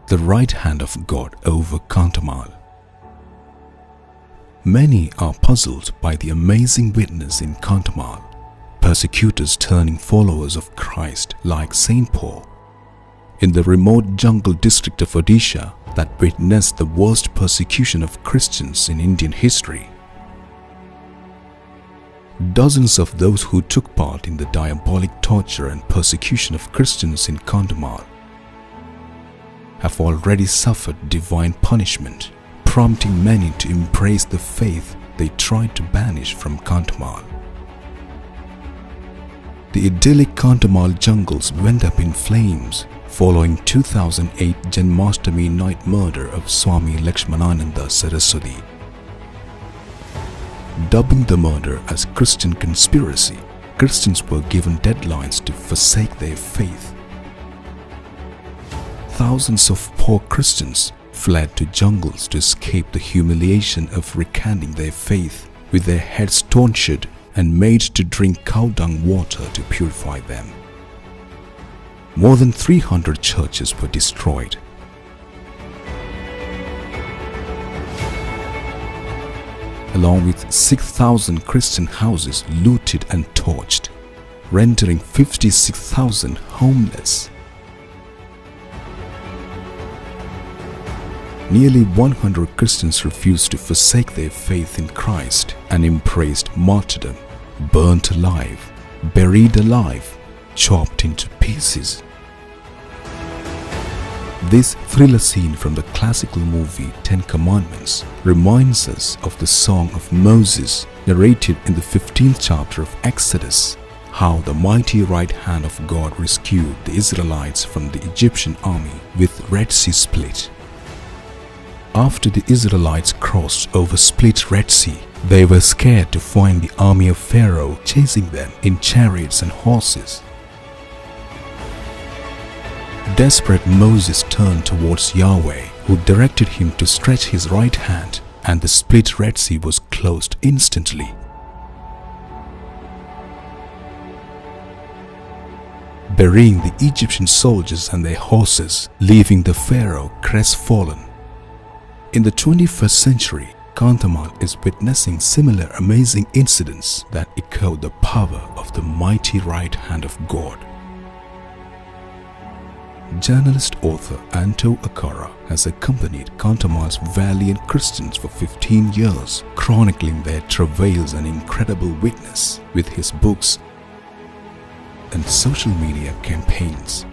the right hand of God over Kandhamal. Many are puzzled by the amazing witness in Kandhamal, persecutors turning followers of Christ like Saint Paul, in the remote jungle district of Odisha that witnessed the worst persecution of Christians in Indian history. Dozens of those who took part in the diabolic torture and persecution of Christians in Kandhamal have already suffered divine punishment, prompting many to embrace the faith they tried to banish from Kandhamal. The idyllic Kandhamal jungles went up in flames following 2008 Janmashtami night murder of Swami Lakshmanananda Saraswati. Dubbing the murder as Christian conspiracy, Christians were given deadlines to forsake their faith. Thousands of poor Christians fled to jungles to escape the humiliation of recanting their faith, with their heads tonsured and made to drink cow dung water to purify them. More than 300 churches were destroyed. Along with 6,000 Christian houses looted and torched, rendering 56,000 homeless. Nearly 100 Christians refused to forsake their faith in Christ and embraced martyrdom, burnt alive, buried alive, chopped into pieces. This thriller scene from the classical movie Ten Commandments reminds us of the song of Moses narrated in the 15th chapter of Exodus, how the mighty right hand of God rescued the Israelites from the Egyptian army with Red Sea split. After the Israelites crossed over split Red Sea, they were scared to find the army of Pharaoh chasing them in chariots and horses. Desperate Moses turned towards Yahweh, who directed him to stretch his right hand, and the split Red Sea was closed instantly. Burying the Egyptian soldiers and their horses, leaving the Pharaoh crestfallen. In the 21st century, Kandhamal is witnessing similar amazing incidents that echo the power of the mighty right hand of God. Journalist-author A.Akkara has accompanied Kandhamal's valiant Christians for 15 years, chronicling their travails and incredible witness with his books and social media campaigns.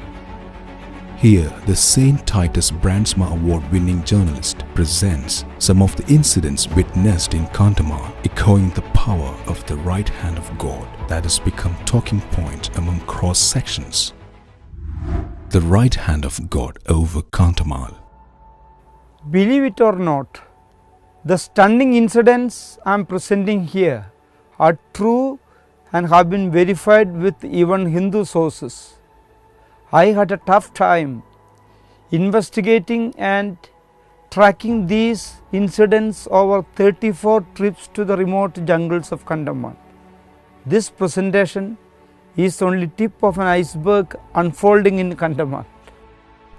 Here, the St. Titus Brandsma Award-winning journalist presents some of the incidents witnessed in Kandhamal, echoing the power of the right hand of God that has become talking point among cross-sections. The right hand of God over Kandhamal. Believe it or not, the stunning incidents I am presenting here are true and have been verified with even Hindu sources. I had a tough time investigating and tracking these incidents over 34 trips to the remote jungles of Kandhamal. This presentation is only tip of an iceberg unfolding in Kandhamal.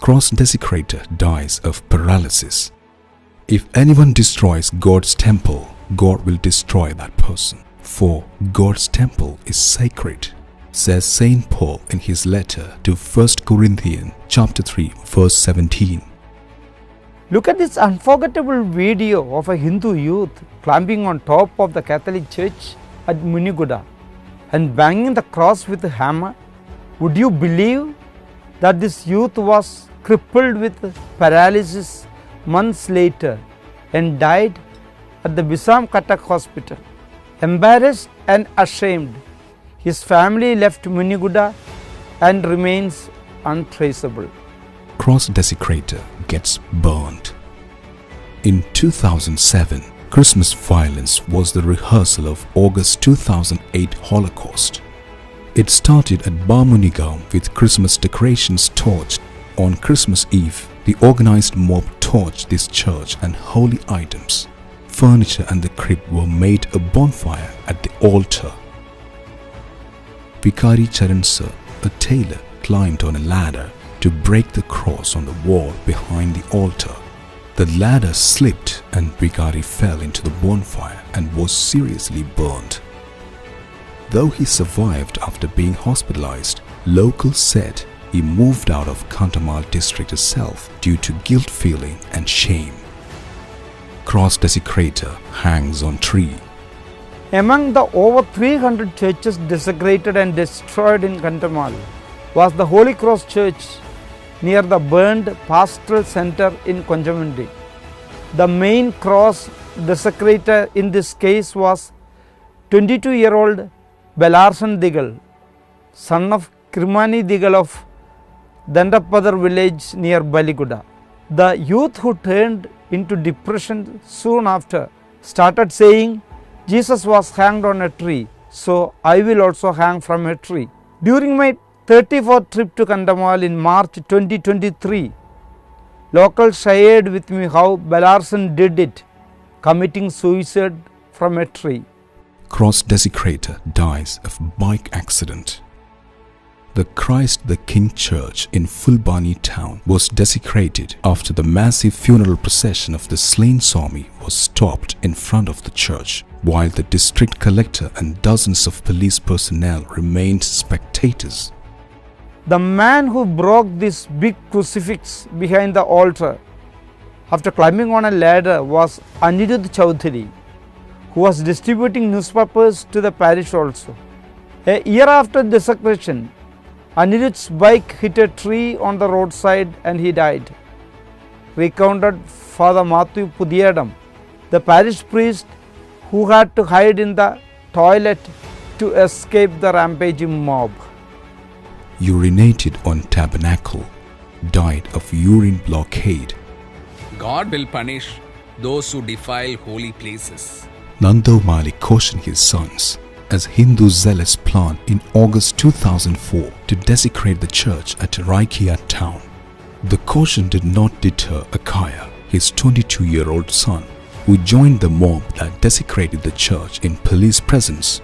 Cross-desecrator dies of paralysis. If anyone destroys God's temple, God will destroy that person. For God's temple is sacred, says Saint Paul in his letter to 1 Corinthians chapter 3 verse 17. Look at this unforgettable video of a Hindu youth climbing on top of the Catholic Church at Muniguda and banging the cross with a hammer. Would you believe that this youth was crippled with paralysis months later and died at the Bisam Katak hospital? Embarrassed and ashamed, his family left Muniguda and remains untraceable. Cross-desecrator gets burned. In 2007, Christmas violence was the rehearsal of August 2008 Holocaust. It started at Bamunigaon with Christmas decorations torched. On Christmas Eve, the organized mob torched this church and holy items. Furniture and the crib were made a bonfire at the altar. Bikari Charan sir, a tailor, climbed on a ladder to break the cross on the wall behind the altar. The ladder slipped and Vikari fell into the bonfire and was seriously burned. Though he survived after being hospitalized, locals said he moved out of Kandhamal district itself due to guilt feeling and shame. Cross-desecrator hangs on tree. Among the over 300 churches desecrated and destroyed in Kandhamal was the Holy Cross Church near the burned pastoral center in Konjamundi. The main cross desecrator in this case was 22-year-old Belarsan Digal, son of Kirmani Digal of Dandapadar village near Baliguda. The youth who turned into depression soon after started saying, "Jesus was hanged on a tree, so I will also hang from a tree." During my 34th trip to Kandhamal in March 2023, locals shared with me how Belarsan did it, committing suicide from a tree. Cross-desecrator dies of bike accident. The Christ the King Church in Fulbani town was desecrated after the massive funeral procession of the slain Swami was stopped in front of the church, while the district collector and dozens of police personnel remained spectators. The man who broke this big crucifix behind the altar after climbing on a ladder was Anirudh Chaudhary, who was distributing newspapers to the parish also. A year after desecration, Anirudh's bike hit a tree on the roadside and he died. Recounted Father Matthew Pudiyadam, the parish priest who had to hide in the toilet to escape the rampaging mob. Urinated on Tabernacle, died of urine blockade. God will punish those who defile holy places. Mali cautioned his sons as Hindu zealots planned in August 2004 to desecrate the church at Raikia town. The caution did not deter Akkara, his 22-year-old son, who joined the mob that desecrated the church in police presence.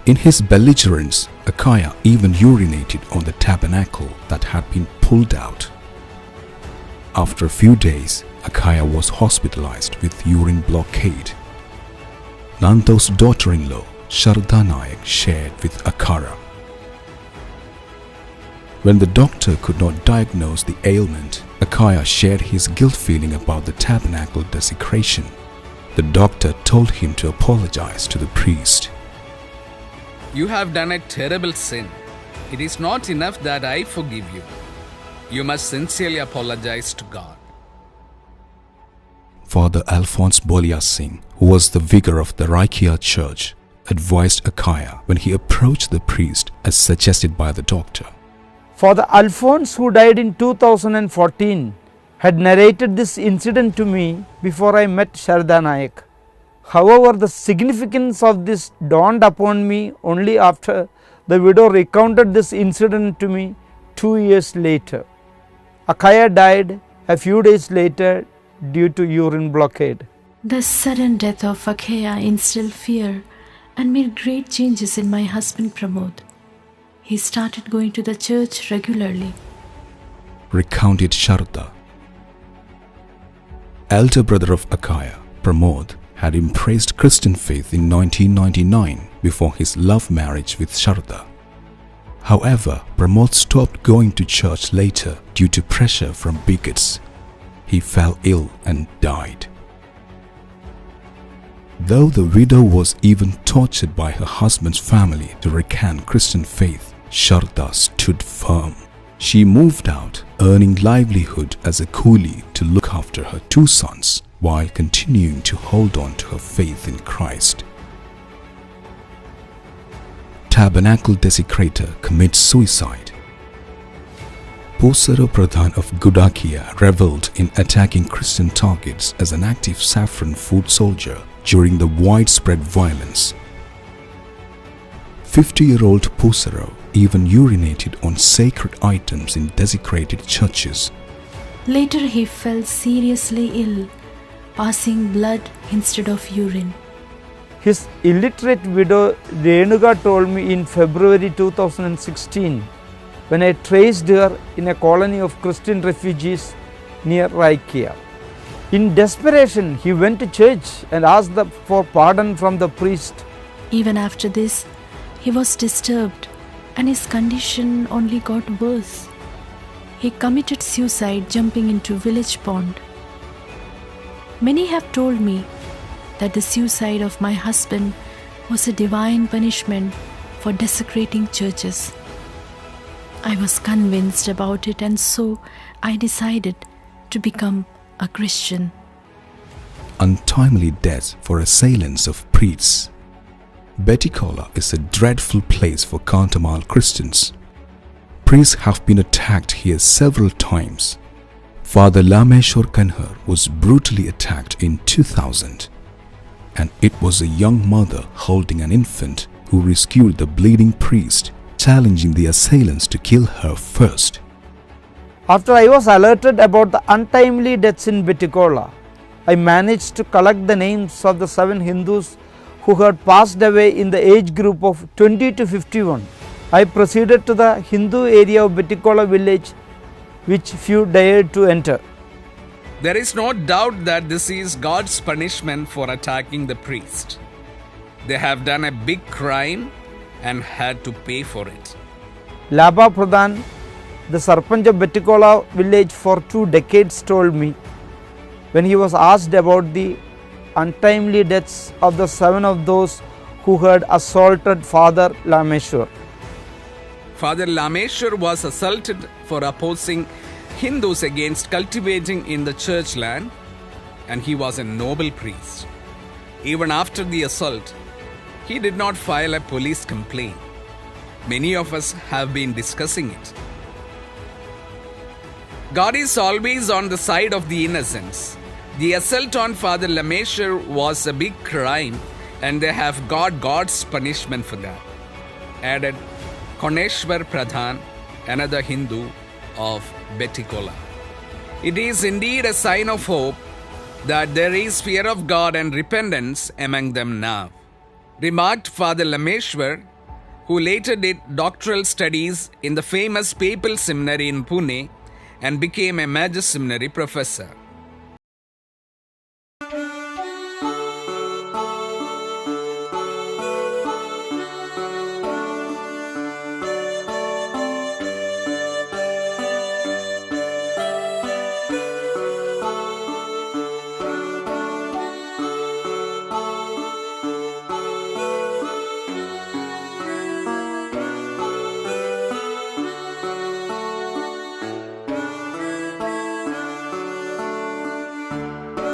In his belligerence, Akkara even urinated on the tabernacle that had been pulled out. After a few days, Akkara was hospitalized with urine blockade. Nando's daughter-in-law, Sharda Nayak, shared with Akkara. When the doctor could not diagnose the ailment, Akkara shared his guilt feeling about the tabernacle desecration. The doctor told him to apologize to the priest. You have done a terrible sin. It is not enough that I forgive you. You must sincerely apologize to God. Father Alphonse Bolia Singh, who was the vicar of the Raikia church, advised Akkara when he approached the priest as suggested by the doctor. Father Alphonse, who died in 2014, had narrated this incident to me before I met Sharda Nayak. However, the significance of this dawned upon me only after the widow recounted this incident to me 2 years later. Akkara died a few days later due to urine blockade. The sudden death of Akkara instilled fear and made great changes in my husband Pramod. He started going to the church regularly. Recounted Sharda. Elder brother of Akkara, Pramod, had embraced Christian faith in 1999 before his love marriage with Sharda. However, Pramod stopped going to church later due to pressure from bigots. He fell ill and died. Though the widow was even tortured by her husband's family to recant Christian faith, Sharda stood firm. She moved out, earning livelihood as a coolie to look after her 2 sons while continuing to hold on to her faith in Christ. Tabernacle desecrator commits suicide. Posaro Pradhan of Gudakia reveled in attacking Christian targets as an active saffron food soldier during the widespread violence. 50-year-old Posaro even urinated on sacred items in desecrated churches. Later he fell seriously ill, passing blood instead of urine. His illiterate widow Renuga told me in February 2016 when I traced her in a colony of Christian refugees near Raikia. In desperation, he went to church and asked for pardon from the priest. Even after this, he was disturbed and his condition only got worse. He committed suicide jumping into village pond. Many have told me that the suicide of my husband was a divine punishment for desecrating churches. I was convinced about it, and so I decided to become a Christian. Untimely deaths for assailants of priests. Betikola is a dreadful place for Kandhamal Christians. Priests have been attacked here several times. Father Lameshwar Kandhahar was brutally attacked in 2000, and it was a young mother holding an infant who rescued the bleeding priest, challenging the assailants to kill her first. After I was alerted about the untimely deaths in Betikola, I managed to collect the names of the 7 Hindus who had passed away in the age group of 20 to 51. I proceeded to the Hindu area of Betikola village, which few dared to enter. There is no doubt that this is God's punishment for attacking the priest. They have done a big crime and had to pay for it. Laba Pradhan, the Sarpanch of Betikola village for 2 decades, told me when he was asked about the untimely deaths of the 7 of those who had assaulted Father Lameshwar. Father Lameshwar was assaulted for opposing Hindus against cultivating in the church land, and he was a noble priest. Even after the assault, he did not file a police complaint. Many of us have been discussing it. God is always on the side of the innocents. The assault on Father Lameshwar was a big crime, and they have got God's punishment for that. Added Koneshwar Pradhan, another Hindu of Betikola. It is indeed a sign of hope that there is fear of God and repentance among them now, remarked Father Lameshwar, who later did doctoral studies in the famous papal seminary in Pune and became a major seminary professor.